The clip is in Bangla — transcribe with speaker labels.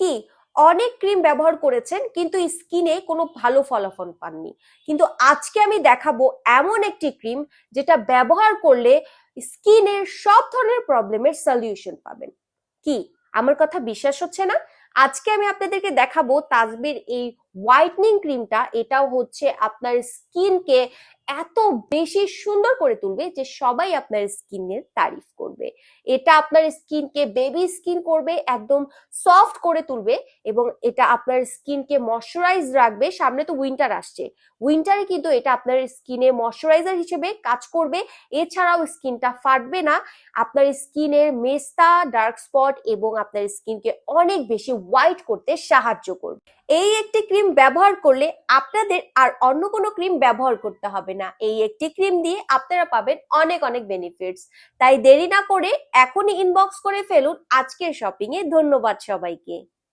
Speaker 1: কি অনেক ক্রিম ব্যবহার করেছেন কিন্তু স্কিনে কোনো ভালো ফলাফল পাননি, কিন্তু আজকে আমি দেখাবো এমন একটি ক্রিম যেটা ব্যবহার করলে স্কিনের সব ধরনের প্রবলেমের সলিউশন পাবেন। কি আমার কথা বিশ্বাস হচ্ছে না? আজকে আমি আপনাদেরকে দেখাবো তাজবির এই হোয়াইটনিং ক্রিমটা। এটাও হচ্ছে আপনার স্কিনকে এত বেশি সুন্দর করে তুলবে যে সবাই আপনার স্কিনের তারিফ করবে। এটা আপনার স্কিনকে বেবি স্কিন করবে, একদম সফট করে তুলবে, এবং এটা আপনার স্কিনকে ময়শ্চারাইজ রাখবে। সামনে তো উইন্টার আসছে, উইন্টারে কিন্তু এটা আপনার স্কিনে ময়শ্চারাইজার হিসেবে কাজ করবে। এছাড়াও স্কিনটা ফাটবে না, আপনার স্কিনের মেস্তা, ডার্ক স্পট এবং আপনার স্কিনকে অনেক বেশি হোয়াইট করতে সাহায্য করবে। এই একটি ক্রিম ব্যবহার করলে আপনাদের আর অন্য কোনো ক্রিম ব্যবহার করতে হবে না। এই একটি ক্রিম দিয়ে আপনারা পাবেন অনেক অনেক বেনিফিটস। তাই দেরি না করে এখনই ইনবক্স করে ফেলুন আজকের শপিং এ। ধন্যবাদ সবাইকে।